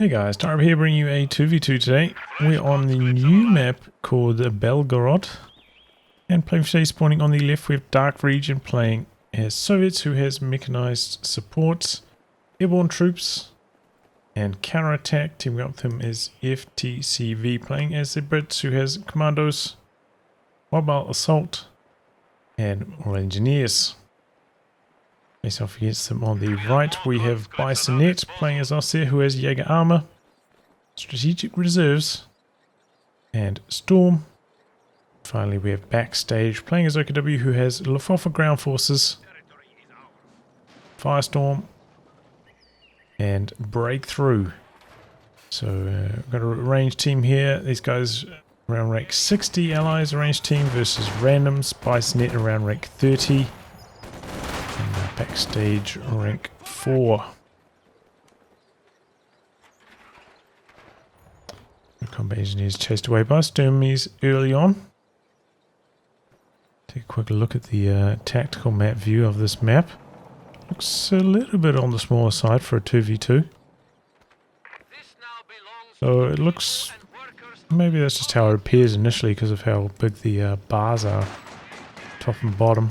Hey guys, Darby here bringing you a 2v2 today. We're on the new map called Belgorod. And playing today, spawning on the left we have Darkregion playing as Soviets, who has mechanized support, Airborne troops, and counterattack. Teaming up with him is FTCV playing as the Brits, who has commandos, mobile assault, and all engineers. Face off against them on the right, we have Bissonnette playing as Ostheer, who has Jaeger Armour, strategic reserves, and Storm. Finally, we have Backstage playing as OKW, who has Luftwaffe ground forces, Firestorm, and Breakthrough. So we've got a ranged team here. These guys around rank 60, allies ranged team versus randoms. Bissonnette around rank 30. And Backstage rank 4. The combat engineers chased away by Sturmies early on. Take a quick look at the tactical map view of this map. Looks a little bit on the smaller side for a 2v2. So it looks, maybe that's just how it appears initially because of how big the bars are, top and bottom.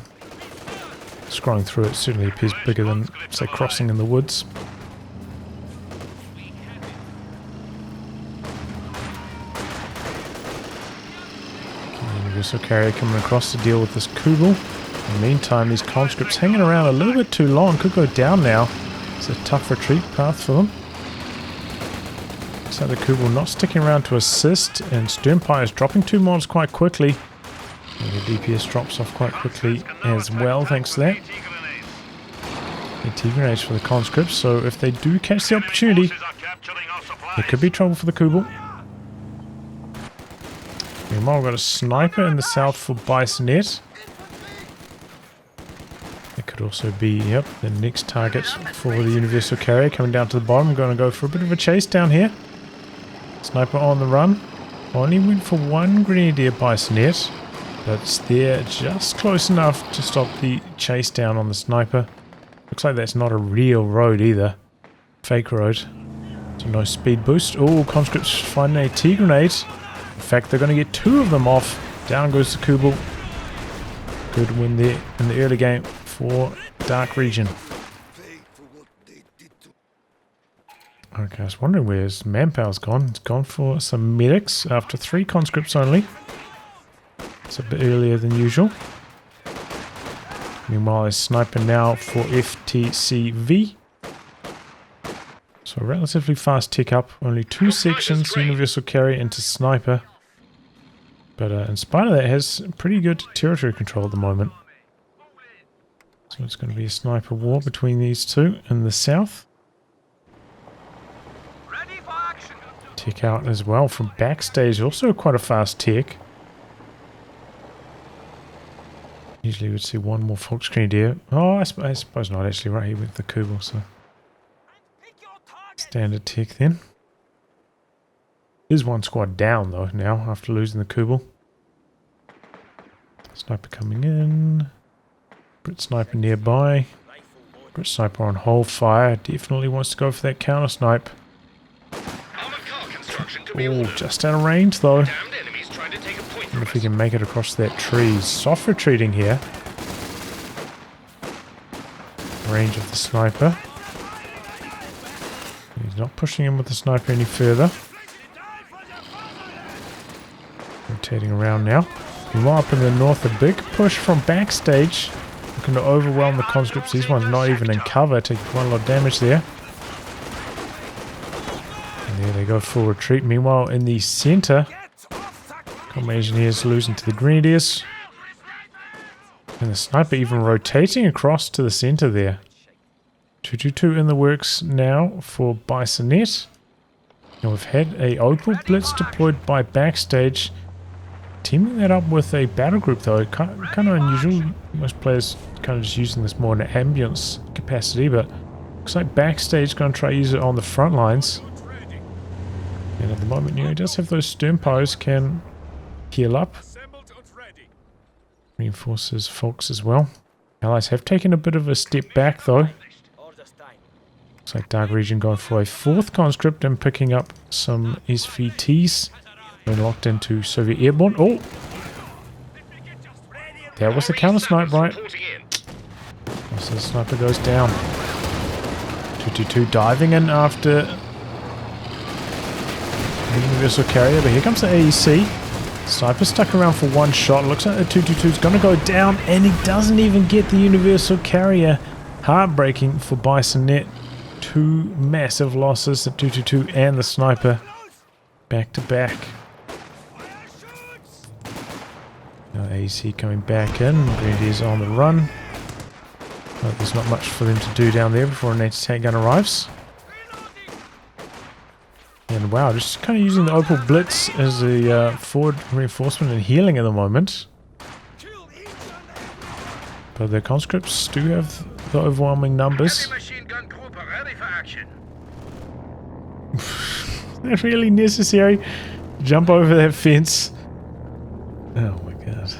Scrolling through it certainly appears bigger than, say, crossing in the woods. Universal carrier coming across to deal with this Kubel. In the meantime, these conscripts hanging around a little bit too long, could go down now. It's a tough retreat path for them. So the Kubel not sticking around to assist, and Sternpire is dropping 2 mods quite quickly. And the DPS drops off quite quickly as well, thanks to that. AT grenades for the conscripts, so if they do catch the opportunity, there could be trouble for the Kubel. Meanwhile, we've got a sniper in the south for Bissonnette. It could also be, yep, the next target for the Universal Carrier coming down to the bottom. I'm going to go for a bit of a chase down here. Sniper on the run. Only went for 1 Grenadier Bissonnette, but it's there just close enough to stop the chase down on the sniper. Looks like that's not a real road either. Fake road. So no speed boost. Oh, conscripts find an AT grenade. In fact, they're going to get 2 of them off. Down goes the Kubel. Good win there in the early game for Darkregion. Okay, I was wondering where his manpower's gone. It's gone for some medics after 3 conscripts only. It's a bit earlier than usual. Meanwhile, a sniper now for FTCV. So a relatively fast tick up. Only 2 sections, Universal Carrier into sniper. But in spite of that, has pretty good territory control at the moment. So it's going to be a sniper war between these two in the south. Tick out as well from Backstage, also quite a fast tick. Usually we'd see 1 more Volksgrenadier. Oh, I suppose not actually, right here with the Kubel, so standard tick then. There's 1 squad down though now after losing the Kubel. Sniper coming in. Brit sniper nearby. Brit sniper on hold fire. Definitely wants to go for that counter snipe. Oh, just out of range though. I wonder if we can make it across that tree. Soft retreating here. Range of the sniper. He's not pushing him with the sniper any further. Rotating around now. Meanwhile, up in the north, a big push from Backstage. Looking to overwhelm the conscripts. These ones not even in cover. Taking quite a lot of damage there. And there they go, full retreat. Meanwhile, in the center, combat engineers losing to the Grenadiers. And the sniper even rotating across to the center there. 222 in the works now for Bissonnette. And we've had a Opal Blitz deployed by Backstage. Teaming that up with a battle group though, kind of unusual. Most players kind of just using this more in an ambience capacity, but looks like Backstage going to try to use it on the front lines. And at the moment, you know, he does have those Sternpires, can heal up. Reinforces Folks as well. Allies have taken a bit of a step back though. Looks like Darkregion going for a 4th conscript and picking up some SVTs. Been locked into Soviet Airborne. Oh! That was the counter snipe, right? So the sniper goes down. 222 diving in after the universal carrier, but here comes the AEC. Sniper stuck around for 1 shot. Looks like the 222 is going to go down, and he doesn't even get the universal carrier. Heartbreaking for Bissonnette. 2 massive losses, the 222 and the sniper, back to back. Now AEC coming back in. Grenadiers on the run. But there's not much for them to do down there before an anti-tank gun arrives. And wow, just kind of using the Opal Blitz as a forward reinforcement and healing at the moment. But the conscripts do have the overwhelming numbers. Is that really necessary? Jump over that fence. Oh my god.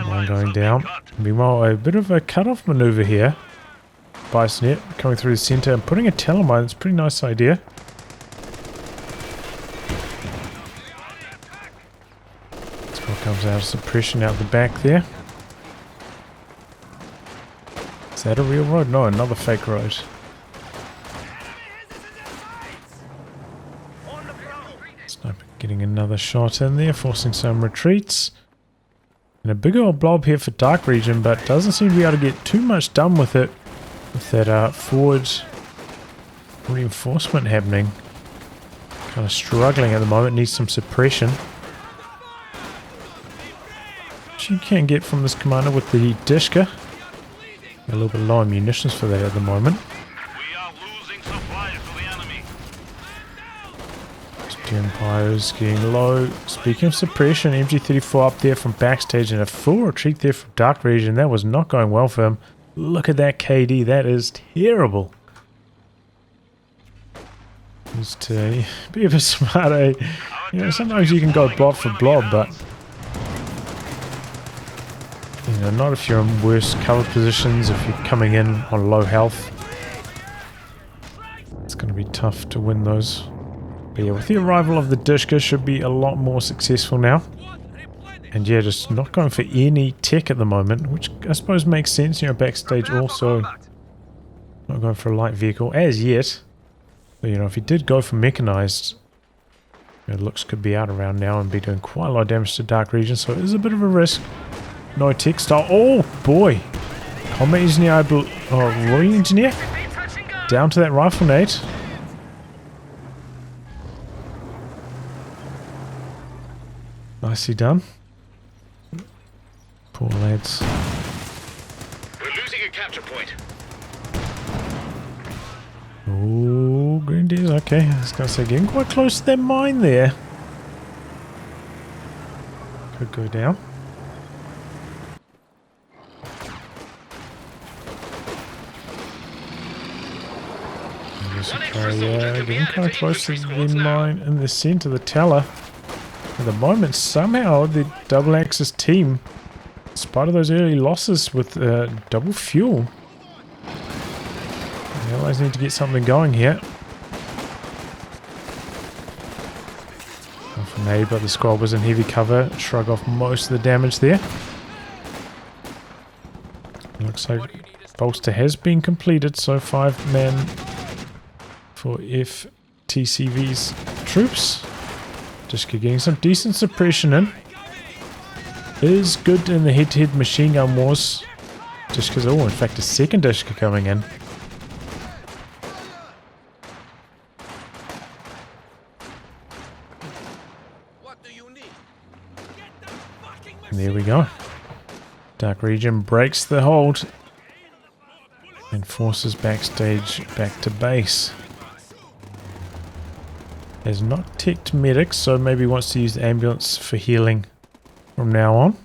Line going down. Meanwhile, a bit of a cut-off maneuver here. Bissonnette coming through the center and putting a telemine. It's a pretty nice idea. Squad comes out of suppression out the back there. Is that a real road? No, another fake road. Sniper getting another shot in there, forcing some retreats. And a big old blob here for Darkregion, but doesn't seem to be able to get too much done with it. With that forward reinforcement happening. Kind of struggling at the moment, needs some suppression. Which you can get from this commander with the Dishka. A little bit low on munitions for that at the moment. Empire's getting low. Speaking of suppression, MG34 up there from Backstage and a full retreat there from Darkregion. That was not going well for him. Look at that KD. That is terrible. Just to be a bit smart, eh? You know, sometimes you can go blob for blob, but you know, not if you're in worse cover positions, if you're coming in on low health. It's going to be tough to win those. But yeah, with the arrival of the Dishka, should be a lot more successful now. And yeah, just not going for any tech at the moment, which I suppose makes sense. You know, Backstage also not going for a light vehicle as yet. But you know, if he did go for mechanized, you know, looks could be out around now and be doing quite a lot of damage to Darkregion, so it is a bit of a risk. No tech style. Oh boy! Combat engineer, Roy engineer, down to that rifle nade. Nicely done. Poor lads. We're losing a capture point. Oh, Grenadiers. Okay, I was going to say, getting quite close to that mine there. Could go down. Getting kind of close to the mine in the center, the teller. At the moment, somehow the double axis team, in spite of those early losses with double fuel, the Allies need to get something going here. Off an aid, but the squad was in heavy cover. Shrug off most of the damage there. Looks like bolster has been completed, so 5-man for FTCV's troops. Just getting some decent suppression in. Is good in the head-to-head machine gun wars. Just because, oh, in fact, a second Dishka coming in. And there we go. Darkregion breaks the hold and forces Backstage back to base. Has not ticked medics, so maybe wants to use the ambulance for healing from now on.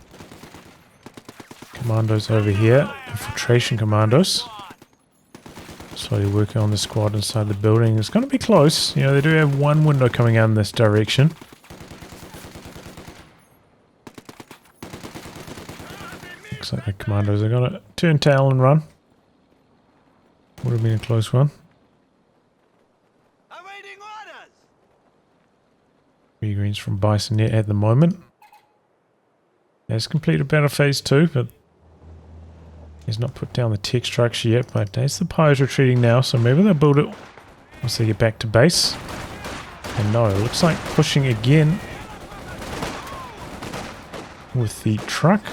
Commandos over here, infiltration commandos. Slowly working on the squad inside the building. It's going to be close. You know, they do have one window coming out in this direction. Looks like the commandos are going to turn tail and run. Would have been a close one. Awaiting orders. Three greens from Bissonnette at the moment. Has completed battle phase 2, but he's not put down the tech structure yet. But as the Pyre's retreating now, so maybe they'll build it once they get back to base. And no, it looks like pushing again with the truck.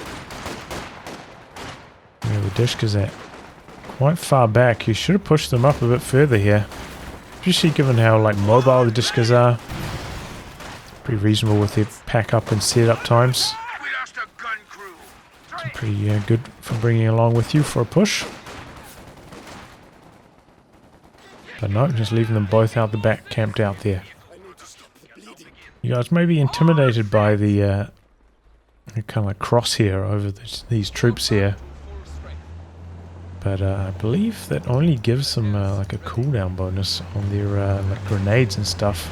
Where the Dishka's at. Quite far back. You should have pushed them up a bit further here. Especially given how like mobile the Dishkas are. Pretty reasonable with their pack up and set up times. It's pretty good for bringing along with you for a push. But no, just leaving them both out the back, camped out there. You guys may be intimidated by the kind of like crosshair over these troops here. But I believe that only gives them like a cooldown bonus on their like grenades and stuff.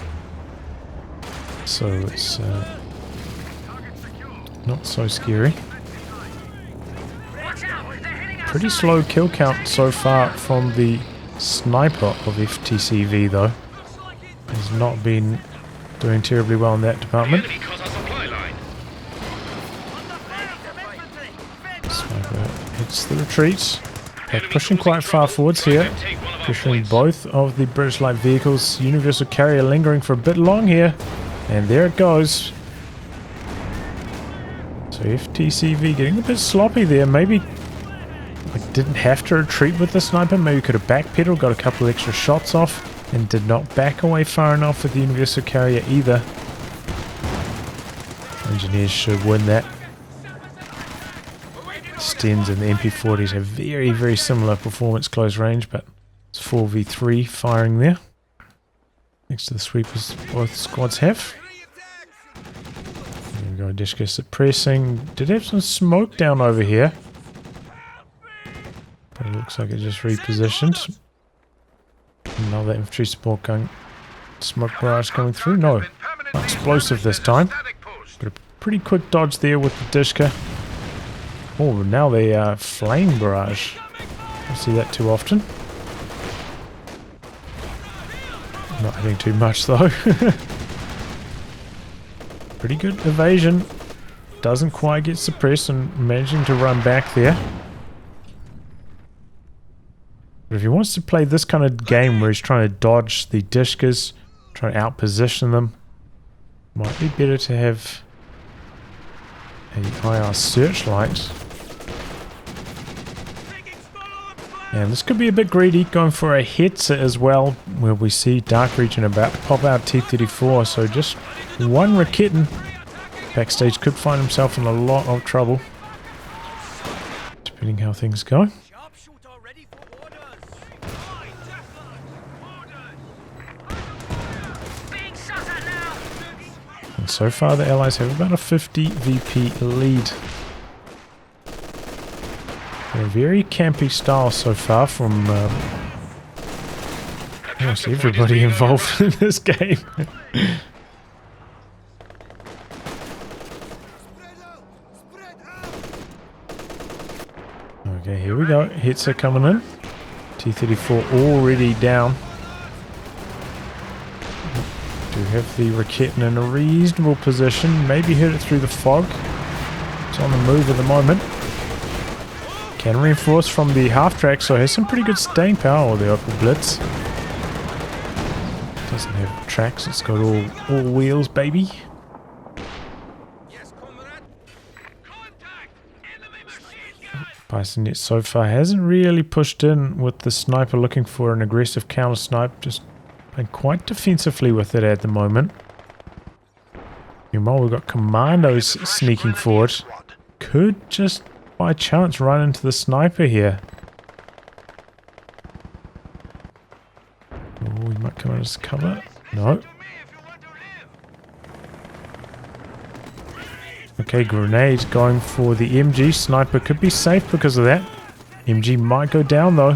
So it's not so scary. Pretty slow kill count so far from the sniper of FTCV though. Has not been doing terribly well in that department. Sniper hits the retreat. They're pushing quite far forwards here. Pressuring both of the British light vehicles. Universal carrier lingering for a bit long here. And there it goes. So FTCV getting a bit sloppy there. Maybe like, didn't have to retreat with the sniper. Maybe could have backpedaled, got a couple of extra shots off. And did not back away far enough with the universal carrier either. Engineers should win that. Stens and the MP40s have very, very similar performance close range, but it's 4v3 firing there. Next to the sweepers both squads have. There we go, Dishka suppressing. Did have some smoke down over here. But it looks like it just repositioned. Another infantry support gun. Smoke barrage coming through. No, not explosive this time. But a pretty quick dodge there with the Dishka. Oh, now they flame barrage. Don't see that too often. Not hitting too much though. Pretty good evasion. Doesn't quite get suppressed and managing to run back there. But if he wants to play this kind of game where he's trying to dodge the Dishkas, trying to outposition them, might be better to have a IR searchlight. And this could be a bit greedy, going for a Hetzer as well, where we see Darkregion about to pop out T-34, so just one Raketin. Backstage could find himself in a lot of trouble, depending how things go. And so far the Allies have about a 50 VP lead. A very campy style so far from almost everybody involved in this game. Okay, here we go. Hits are coming in. T-34 already down. Do have the Raketin in a reasonable position. Maybe hit it through the fog. It's on the move at the moment. Can reinforce from the half-track, so has some pretty good staying power, the Opel Blitz. Doesn't have tracks, it's got all wheels, baby. Bissonnette so far hasn't really pushed in with the sniper looking for an aggressive counter-snipe, just playing quite defensively with it at the moment. Meanwhile, we've got commandos sneaking forward. Could just by chance run into the sniper here. Oh, he might come out as cover. No. Okay, grenade going for the MG. Sniper could be safe because of that. MG might go down though.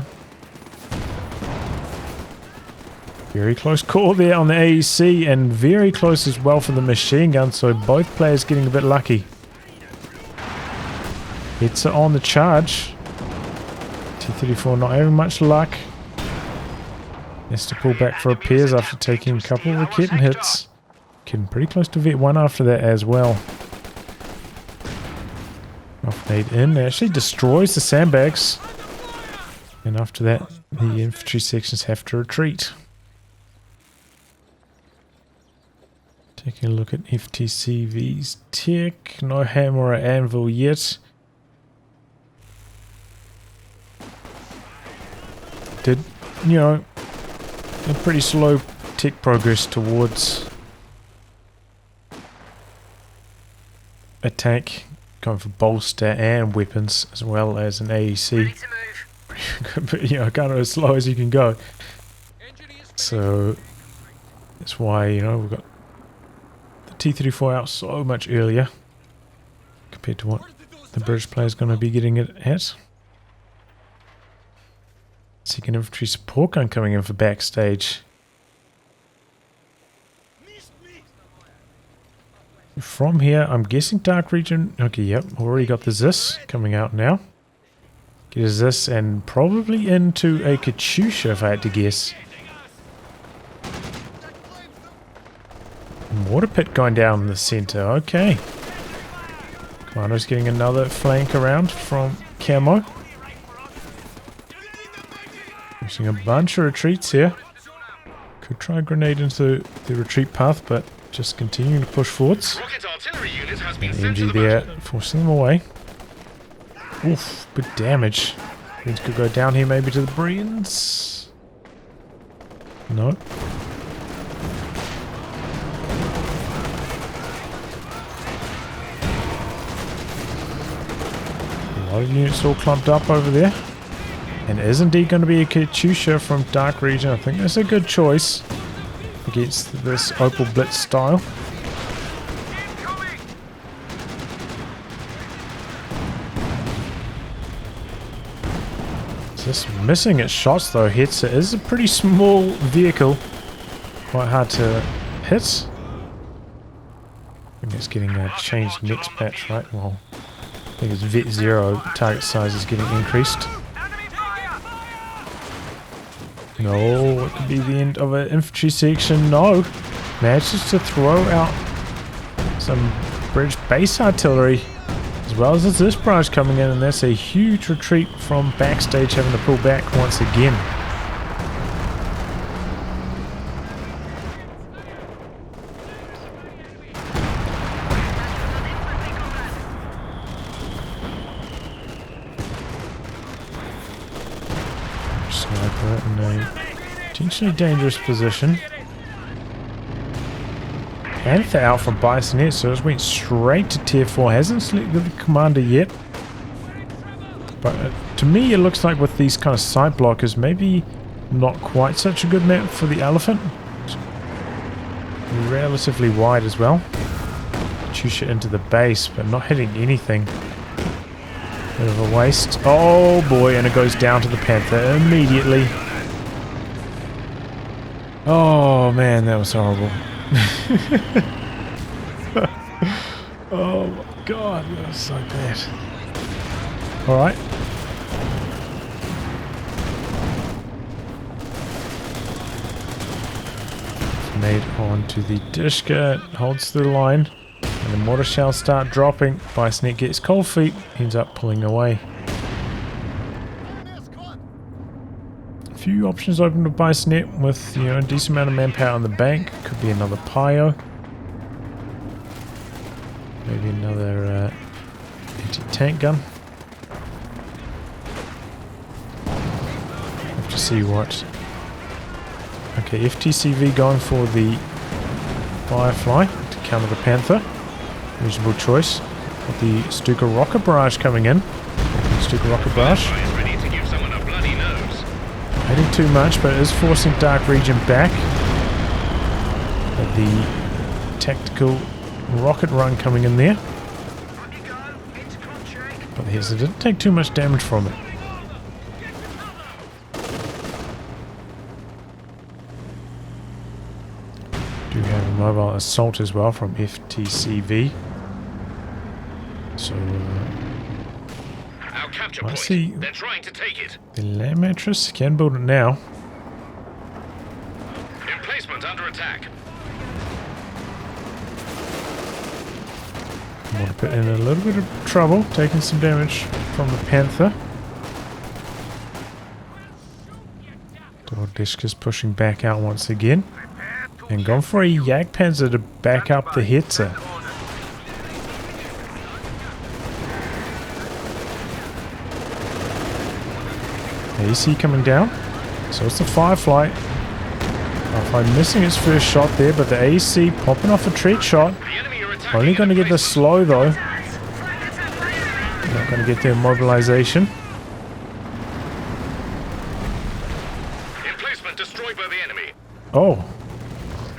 Very close call there on the AEC, and very close as well for the machine gun, so both players getting a bit lucky. It's on the charge. T-34 not having much luck. Has to pull back for repairs after taking a couple of Raketen hits. Getting pretty close to Vet 1 after that as well. Off-nade in, actually destroys the sandbags. And after that, the infantry sections have to retreat. Taking a look at FTCV's tech. No hammer or anvil yet. Did, you know, a pretty slow tech progress towards attack. Going for bolster and weapons as well as an AEC. But, you know, kind of as slow as you can go. So that's why, you know, we've got the T-34 out so much earlier compared to what the British player is going to be getting it at. Second infantry support gun coming in for Backstage. From here, I'm guessing Darkregion. Okay, yep, already got the Zis coming out now. Get a Zis and probably into a Katyusha if I had to guess. Water pit going down in the center. Okay. Commando's getting another flank around from Camo. Using a bunch of retreats here. Could try a grenade into the retreat path, but just continuing to push forwards. And the MG there, forcing them away. Oof, big damage. Greens could go down here maybe to the Brians. No. A lot of units all clumped up over there. And it is indeed going to be a Katyusha from Darkregion. I think that's a good choice against this Opal Blitz style. Just missing its shots though. Hits it is a pretty small vehicle. Quite hard to hit. I think it's getting changed next patch, right? Well, I think it's Vet 0. Target size is getting increased. No, it could be the end of an infantry section. No. Manages to throw out some British base artillery. As well as this barrage coming in, and that's a huge retreat from Backstage having to pull back once again. Sniper in a potentially dangerous position. Panther out from Bissonnette, so it went straight to tier 4. Hasn't selected the commander yet. But to me it looks like with these kind of side blockers, maybe not quite such a good map for the Elephant. Relatively wide as well. Katyusha into the base, but not hitting anything. Bit of a waste. Oh boy, and it goes down to the Panther immediately. Oh man, that was horrible. Oh my god, that was so bad. Alright. Made on to the Dishka, holds the line, and the mortar shells start dropping. Bissonnette gets cold feet, ends up pulling away. A few options open to Bissonnette with, you know, a decent amount of manpower on the bank. Could be another Pio. Maybe another anti-tank gun. Have to see what. Okay, FTCV going for the Firefly to counter the Panther. Reasonable choice. Got the Stuka rocket barrage coming in. Stuka rocket barrage. Hitting too much, but it is forcing Darkregion back. But the tactical rocket run coming in there. But yes, it didn't take too much damage from it. Do have a mobile assault as well from FTCV. So capture I point. see They're trying to take it. the land mattress can build it now. Mortar pit in a little bit of trouble, taking some damage from the Panther. Dishka's pushing back out once again. And gone for a Jagdpanzer to back up the Hetzer. AC coming down. So it's the Firefly. Firefly missing its first shot there, but the AC popping off a treat shot. Only going to get the slow though. Not going to get their mobilization. Emplacement destroyed by the enemy. Oh.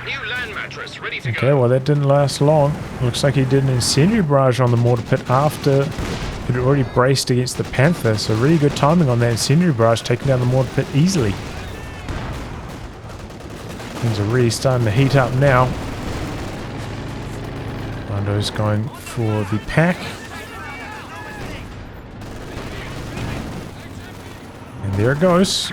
New land mattress ready to Okay, go. well that didn't last long. Looks like he did an incendiary barrage on the mortar pit after it had already braced against the Panther. So really good timing on that incendiary barrage, taking down the mortar pit easily. Things are really starting to heat up now. Rando's going for the pack. And there it goes.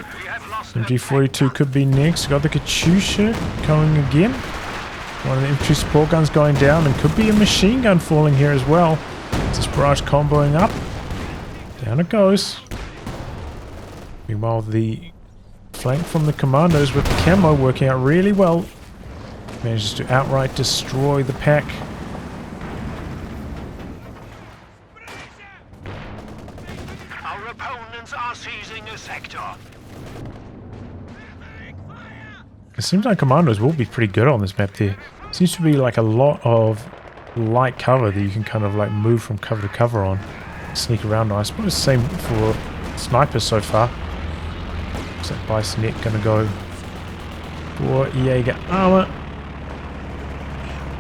MG42 could be next. Got the Katyusha going again. One of the infantry support guns going down, and could be a machine gun falling here as well. This barrage comboing up. Down it goes. Meanwhile, the flank from the commandos with the camo working out really well. Manages to outright destroy the pack. Our opponents are seizing a sector. It seems like commandos will be pretty good on this map there. Seems to be like a lot of light cover that you can kind of like move from cover to cover on. Sneak around on. I suppose the same for snipers so far. Looks like Bissonnette gonna go for Jaeger armor.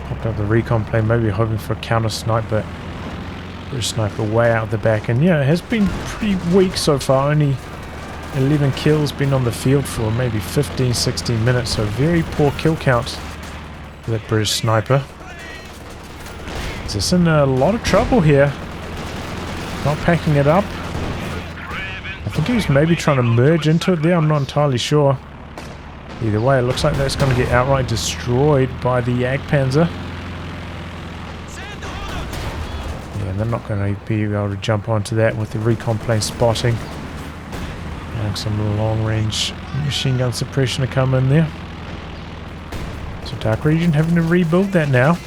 Popped up the recon plane, maybe hoping for a counter snipe, but British sniper way out the back. And yeah, it has been pretty weak so far. Only 11 kills, been on the field for maybe 15-16 minutes, so very poor kill count for that British sniper. Is this in a lot of trouble here? Not packing it up. I think he was maybe trying to merge into it there, I'm not entirely sure. Either way, it looks like that's going to get outright destroyed by the Jagdpanzer. Yeah, they're not going to be able to jump onto that with the recon plane spotting. And some long-range machine gun suppression to come in there. So Darkregion having to rebuild that now.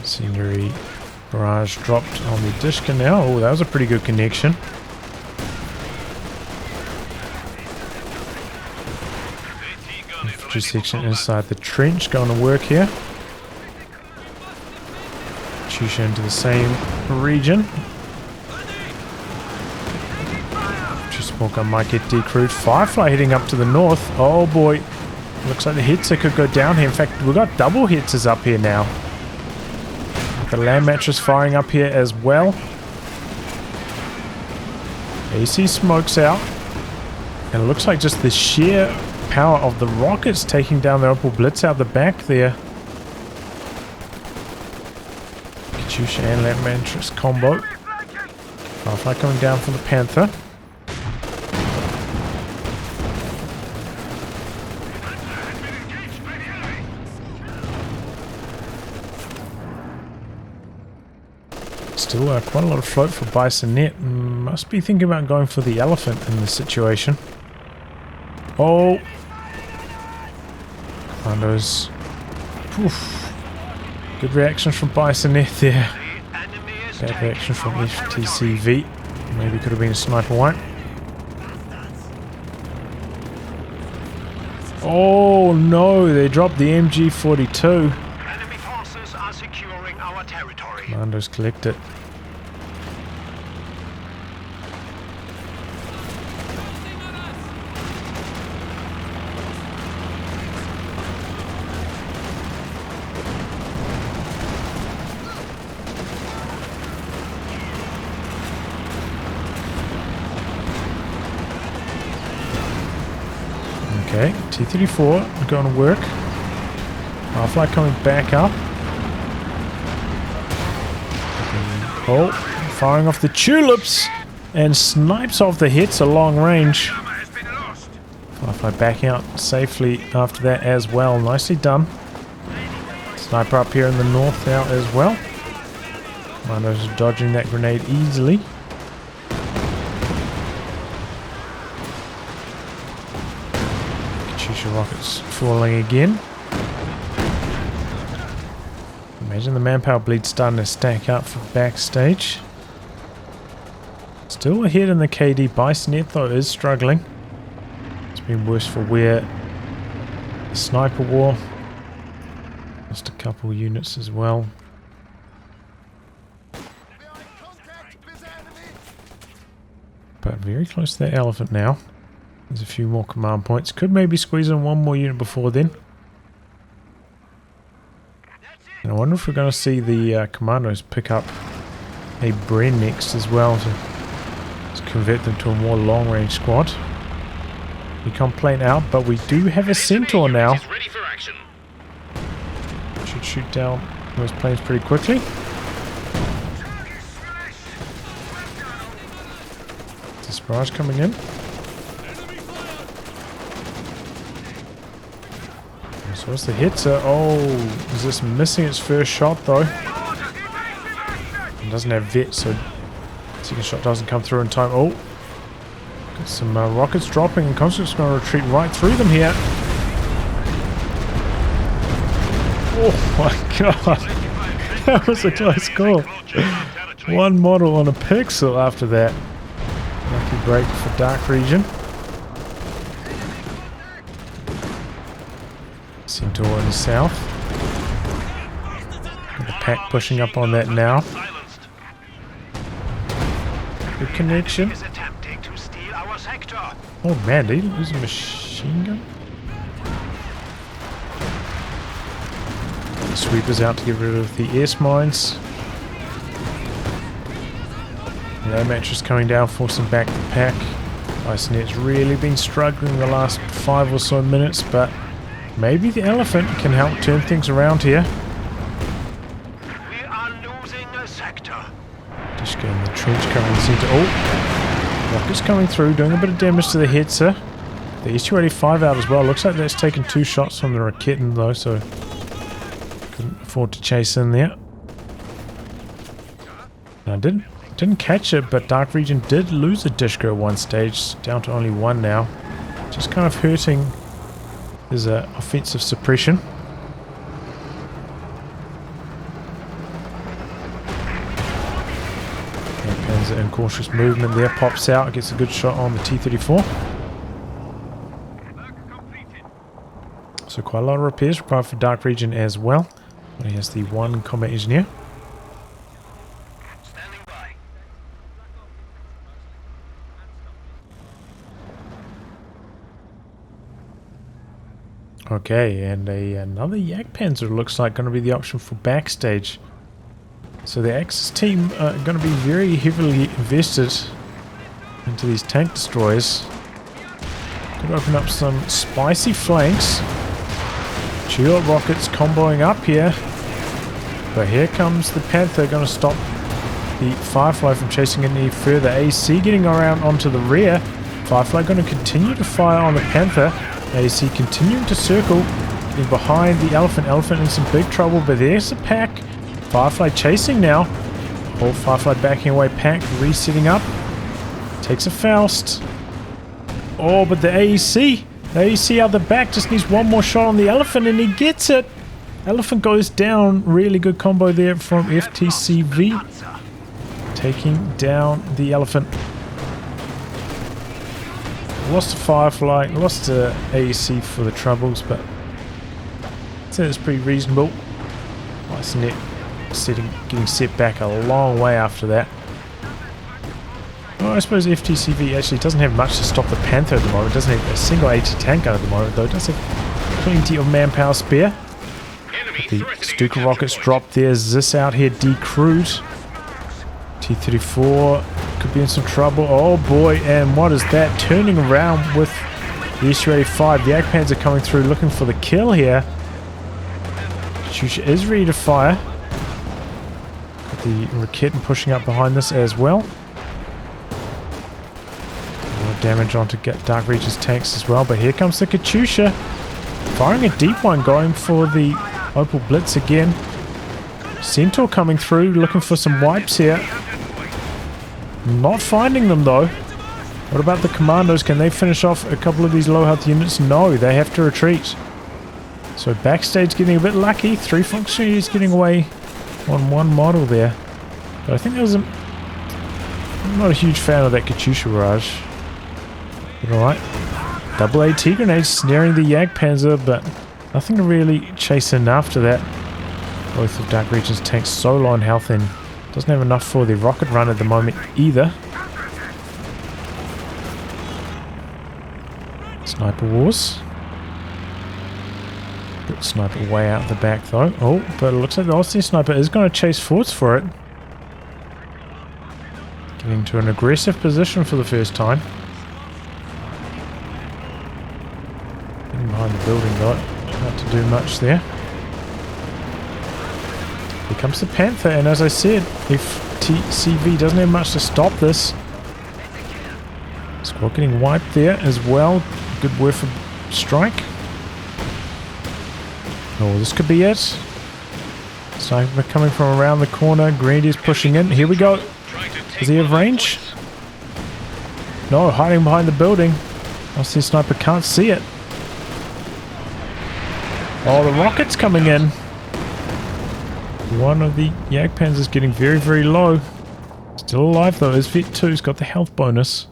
Incendiary barrage dropped on the Dishka now. Oh, that was a pretty good connection. Infantry section inside the trench going to work here. Katyusha into the same region. Smoke gun might get decrewed. Firefly heading up to the north. Oh boy. Looks like the Hetzer could go down here. In fact, we've got double Hetzers up here now. The land mattress firing up here as well. AC smokes out. And it looks like just the sheer power of the rockets taking down the Opal Blitz out the back there. Katyusha and land mattress combo. Firefly coming down from the Panther. Still quite a lot of float for Bissonnette. Must be thinking about going for the elephant in this situation. Oh! Commandos. Oof. Good reaction from Bissonnette there. Bad reaction from FTCV. Maybe could have been a sniper one. Oh no, they dropped the MG42. Enemy forces are securing our territory. Commandos collect it. Okay, T-34 going to work. Firefly coming back up. Oh, firing off the tulips. and snipes off the hits at long range. Firefly backing out safely after that as well. Nicely done. Sniper up here in the north now as well. Commandos dodging that grenade easily. Katyusha rockets falling again. Imagine the manpower bleed starting to stack up for Backstage. Still ahead in the KD. Bissonnette though is struggling. It's been worse for wear. The sniper war. Lost a couple units as well. But very close to that elephant now. There's a few more command points. Could maybe squeeze in one more unit before then. And I wonder if we're going to see the commandos pick up a Bren next as well to convert them to a more long-range squad. Recon plane out, but we do have a Centaur now. Should shoot down those planes pretty quickly. Is the barrage coming in? So what's the hits? Oh, is this missing its first shot though? It doesn't have vet, so second shot doesn't come through in time. Oh, got some rockets dropping, and Construct's going to retreat right through them here. Oh my god, that was a close call. One model on a pixel after that. Lucky break for Darkregion. Centaur in the south. Got the pack pushing up on that now. Good connection. Oh man, did he lose a machine gun? The sweeper's out to get rid of the S mines. The mattress coming down, forcing back the pack. Bissonnette's really been struggling the last 5 or so minutes, but maybe the elephant can help turn things around here. We are losing a sector. Just getting the trench covering the center. Oh, rockets coming through, doing a bit of damage to the Hetzer. The S285 out as well. Looks like that's taken 2 shots from the Raketten though, so couldn't afford to chase in there. I didn't catch it, but Darkregion did lose a Dishka at one stage, down to only 1 now. Just kind of hurting his offensive suppression. Panzer in cautious movement there, pops out, gets a good shot on the T-34. So quite a lot of repairs required for Darkregion as well. But he has the 1 combat engineer. Okay, and another Jagdpanzer looks like going to be the option for Backstage. So the Axis team are going to be very heavily invested into these tank destroyers. Could open up some spicy flanks. Shield rockets comboing up here. But here comes the Panther, going to stop the Firefly from chasing any further. AC getting around onto the rear. Firefly going to continue to fire on the Panther. AC continuing to circle, getting behind the Elephant. Elephant in some big trouble, but there's a pack. Firefly chasing now. Whole Firefly backing away, pack resetting up. Takes a Faust. Oh, but the AEC. The AEC out the back just needs one more shot on the Elephant and he gets it. Elephant goes down. Really good combo there from FTCV. Taking down the Elephant. Lost to Firefly, lost to AEC for the troubles, but I'd say it's pretty reasonable. Bissonnette getting set back a long way after that. Well, I suppose FTCV actually doesn't have much to stop the Panther at the moment. It doesn't have a single AT tank gun at the moment, though. It does have plenty of manpower spare. The Stuka rockets dropped there. Zis out here decrewed. T-34 could be in some trouble. Oh boy, and what is that? Turning around with the S285. The Jagdpanzer coming through looking for the kill here. Katyusha is ready to fire. Got the Raketten pushing up behind this as well. damage onto Darkregion's tanks as well. But here comes the Katyusha. Firing a deep one, going for the Opal Blitz again. Centaur coming through, looking for some wipes here. Not finding them though. What about the commandos? Can they finish off a couple of these low health units? No, they have to retreat. So Backstage getting a bit lucky. 3 functionaries getting away on one model there. But I think there was I'm not a huge fan of that Katyusha barrage. But alright. Double AT grenades snaring the Jagdpanzer, but nothing to really chase in after that. Both of Darkregion's tanks so low on health and doesn't have enough for the rocket run at the moment either. Sniper wars. Good sniper way out the back though. Oh, but it looks like the Ostheer sniper is going to chase forwards for it. Getting to an aggressive position for the first time. Getting behind the building though. Not to do much there. Here comes the Panther, and as I said, FTCV doesn't have much to stop this. Squad getting wiped there as well. Good word for strike. Oh, this could be it. Sniper coming from around the corner. Grenadiers pushing in. Here we go. Does he have range? No, hiding behind the building. Ostheer sniper can't see it. Oh, the rocket's coming in. One of the Jagdpanzers is getting very, very low. Still alive though. His Vet 2's got the health bonus.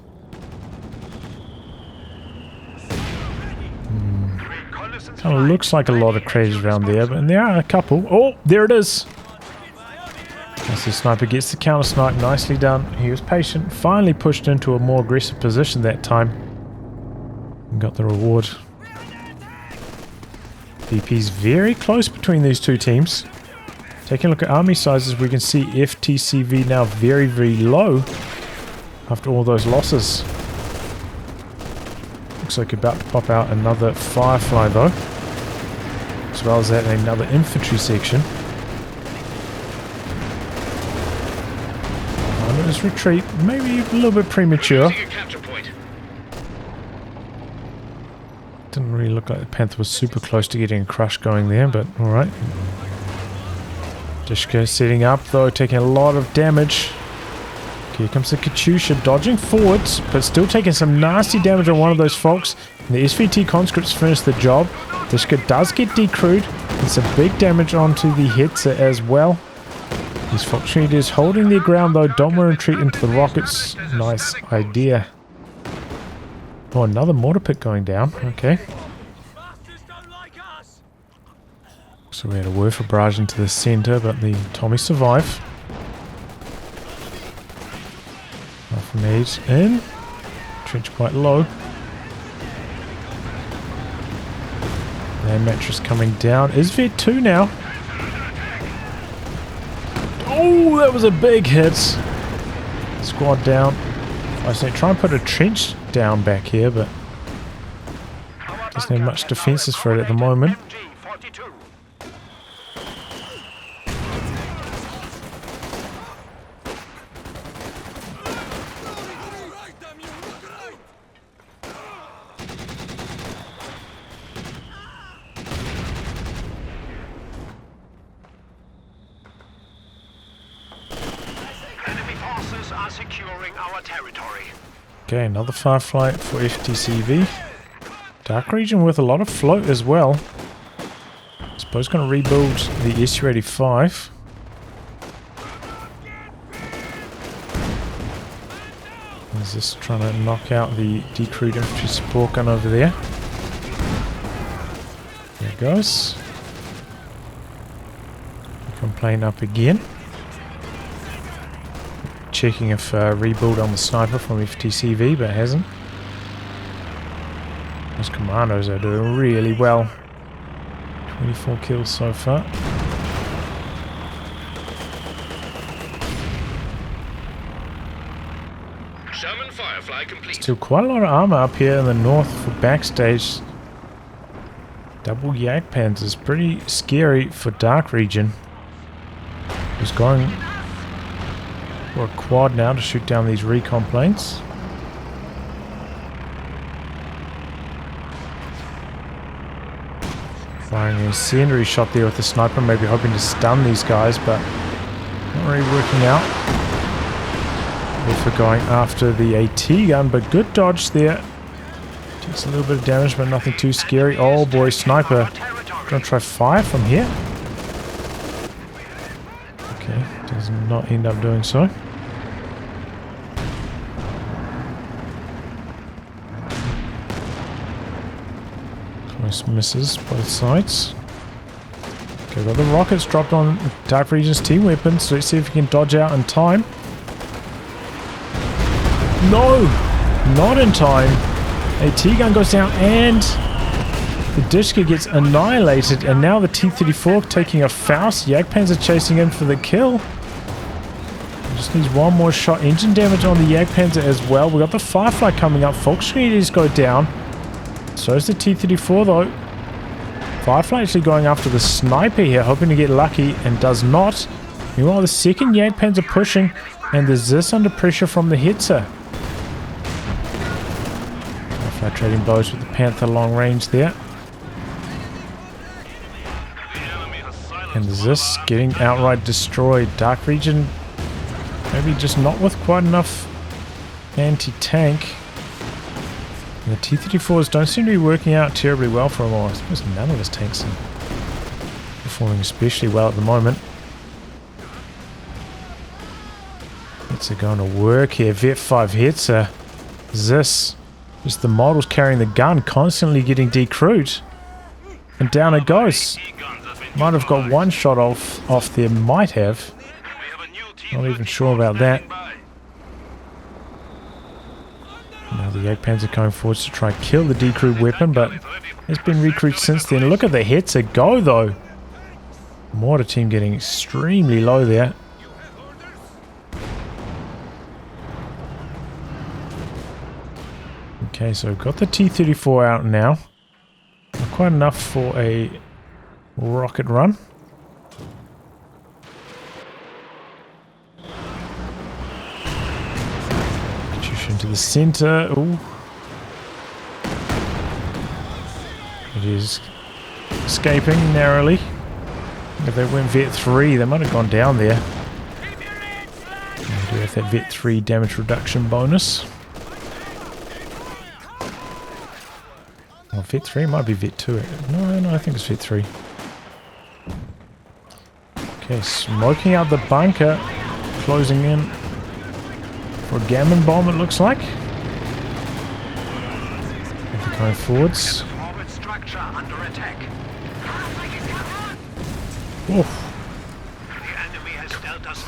Kind of looks like a lot of craters around there, but there are a couple. Oh, there it is. As the sniper gets the counter snipe, nicely done. He was patient, finally pushed into a more aggressive position that time. And got the reward. VP's very close between these two teams. Taking a look at army sizes, we can see FTCV now very, very low after all those losses. Looks like about to pop out another Firefly though, as well as that another infantry section. Commando's retreat, maybe a little bit premature. Didn't really look like the Panther was super close to getting a crush going there, but alright. Dishka setting up though, taking a lot of damage. Here comes the Katyusha, dodging forwards, but still taking some nasty damage on one of those folks. And the SVT conscripts finish the job. Dishka does get decrewed, and some big damage onto the Hetzer as well. These Fox Raiders holding their ground though, don't want to retreat into the rockets. Nice idea. Oh, another mortar pit going down. Okay. So we had a Werfer barrage into the center, but the Tommy survived. Half grenades in. Trench quite low. Land mattress coming down. Is Vet 2 now? Oh, that was a big hit. Squad down. I say try and put a trench down back here, but doesn't have much defenses for it at the moment. Okay, another Firefly for FTCV. Darkregion with a lot of float as well. I suppose going to rebuild the SU-85. Is this trying to knock out the decrewed infantry support gun over there? There it goes. Complaint up again. Checking if rebuild on the sniper from FTCV, but it hasn't. Those commandos are doing really well. 24 kills so far. Still quite a lot of armor up here in the north for Backstage. Double Jagdpanzer is pretty scary for Darkregion. He's going for a quad now to shoot down these recon planes. Firing a incendiary shot there with the sniper, maybe hoping to stun these guys, but not really working out. For going after the AT gun, but good dodge there. Takes a little bit of damage, but nothing too scary. Oh boy, sniper. Gonna try fire from here. Okay, does not end up doing so. Close misses both sides. Okay, got the rockets dropped on Darkregion's team weapon, so let's see if we can dodge out in time. No! Not in time. A T-gun goes down and the Dishka gets annihilated, and now the T-34 taking a Faust. Jagdpanzer chasing in for the kill. Just needs one more shot. Engine damage on the Jagdpanzer as well. We got the Firefly coming up. Volkswagens go down. So is the T-34 though. Firefly actually going after the sniper here, hoping to get lucky, and does not. Meanwhile, the second Jagdpanzer pushing, and there's this under pressure from the Hetzer. Firefly trading blows with the Panther long range there. And this getting outright destroyed. Darkregion maybe just not with quite enough anti-tank. And the T-34s don't seem to be working out terribly well for him, or I suppose none of his tanks are performing especially well at the moment. It's going to work here. Vet 5 hits. This just the models carrying the gun, constantly getting decrewed. And down it goes. Might have got one shot off there, might have. Not even sure about that. Now the Jagdpanzer going forwards to try and kill the decrewed weapon, but it's been recruited since then. Look at the Hetzer go though. Mortar team getting extremely low there. Okay, so we've got the T-34 out now. Not quite enough for a rocket run. Katyusha into the center. Ooh. It is escaping narrowly. If they went Vet 3, they might have gone down there. We do have that Vet 3 damage reduction bonus. Oh, Vet 3 might be Vet 2. No, I think it's Vet 3. Okay, smoking out the bunker, closing in for a gammon bomb, it looks like. They're going forwards.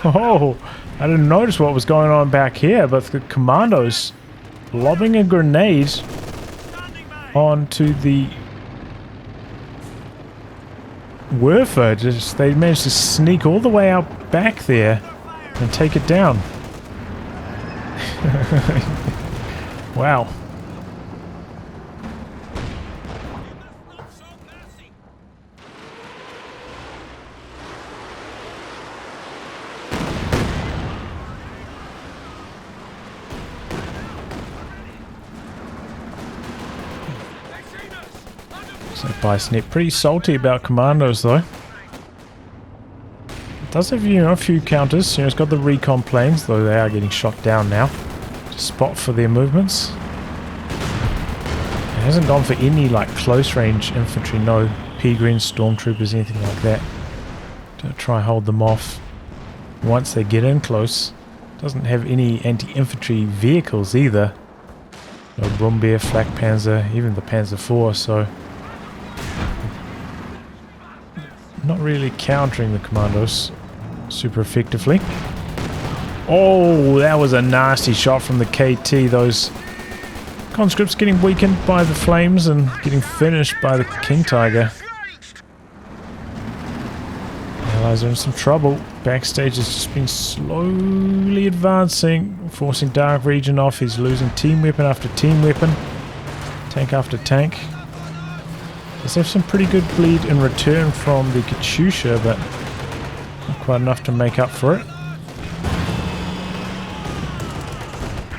Oh, I didn't notice what was going on back here, but the commandos lobbing a grenade onto the Werfer. Just they managed to sneak all the way out back there and take it down. Wow. So Bissonnette pretty salty about commandos though. It does have, a few counters. It's got the recon planes, though they are getting shot down now. To spot for their movements. It hasn't gone for any close range infantry, no P-Greens, stormtroopers, anything like that. To try and hold them off once they get in close. Doesn't have any anti-infantry vehicles either. No Brummbär, Flak Panzer, even the Panzer IV, so not really countering the commandos super effectively. Oh, that was a nasty shot from the KT. Those conscripts getting weakened by the flames and getting finished by the King Tiger. Allies are in some trouble. Backstage has just been slowly advancing, forcing Darkregion off. He's losing team weapon after team weapon, tank after tank. Does have some pretty good bleed in return from the Katyusha, but not quite enough to make up for it.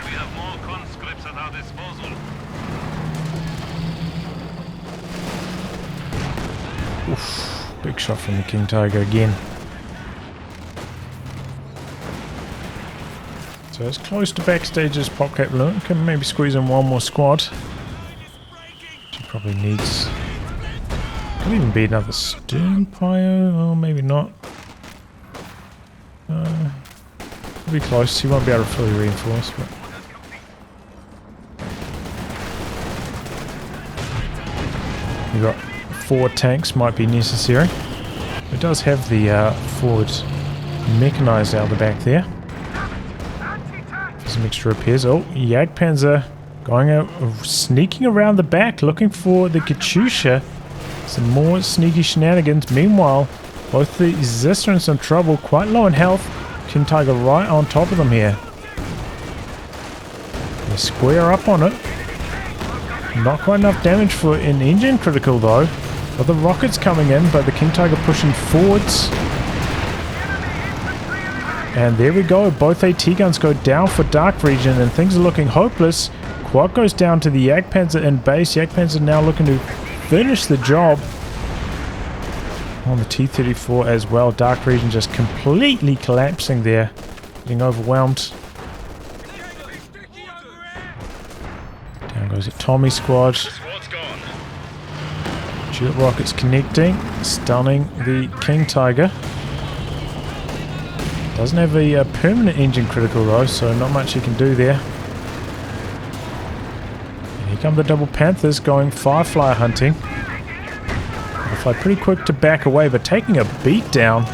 We have more conscripts at our disposal. shot from the King Tiger again. So it's close to Backstage as PopCap Balloon. Can maybe squeeze in one more squad. She probably needs... Could even be another Stern Pyro, or maybe not. It'll be close. He won't be able to fully reinforce, but... You've got 4 tanks, might be necessary. It does have the forward mechanized out the back there. Some extra repairs. Oh, Jagdpanzer going out, sneaking around the back, looking for the Katyusha. Some more sneaky shenanigans. Meanwhile, both the Zista are in some trouble, quite low in health. King Tiger right on top of them here. They square up on it. Not quite enough damage for an engine critical though. But the rockets coming in, but the King Tiger pushing forwards. And there we go, both AT guns go down for Darkregion and things are looking hopeless. Quad goes down to the Jagdpanzer in base. Jagdpanzer now looking to finish the job on the T-34 as well. Darkregion just completely collapsing there, getting overwhelmed. Down goes the Tommy squad. Jet rockets connecting, stunning the King Tiger. Doesn't have a permanent engine critical though, so not much he can do there. And here come the double Panthers going Firefly hunting. Firefly pretty quick to back away, but taking a beat down.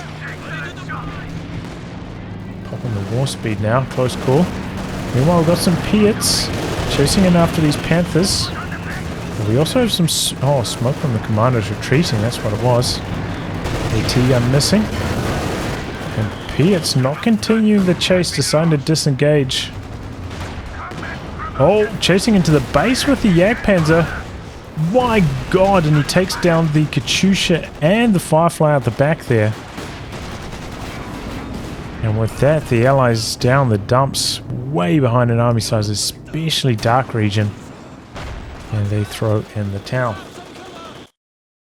Popping the war speed now, close call. Meanwhile, we've got some Piats chasing in after these Panthers. But we also have some smoke from the commanders retreating, that's what it was. AT gun missing. And Piats not continuing the chase, deciding to disengage. Oh, chasing into the base with the Jagdpanzer. My god, and he takes down the Katyusha and the Firefly at the back there. And with that, the Allies down the dumps, way behind an army size, especially Darkregion. And they throw in the towel.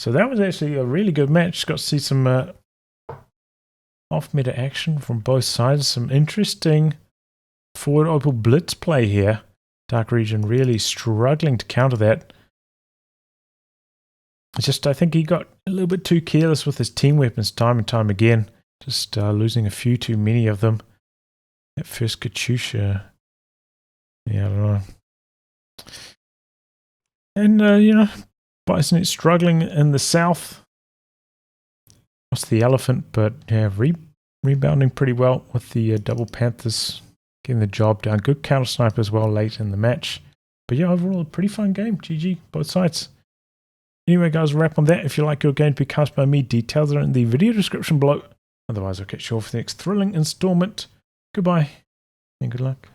So that was actually a really good match. Got to see some off-meta action from both sides. Some interesting forward Opal blitz play here. Darkregion really struggling to counter that. It's just, I think he got a little bit too careless with his team weapons time and time again. Just losing a few too many of them. That first Katyusha. Yeah, I don't know. And, Bissonnette struggling in the south. Lost the elephant, but yeah, rebounding pretty well with the double Panthers. Getting the job done. Good counter sniper as well late in the match. But yeah, overall, a pretty fun game. GG, both sides. Anyway, guys, wrap on that. If you like your game to be cast by me, details are in the video description below. Otherwise, I'll catch you all for the next thrilling installment. Goodbye, and good luck.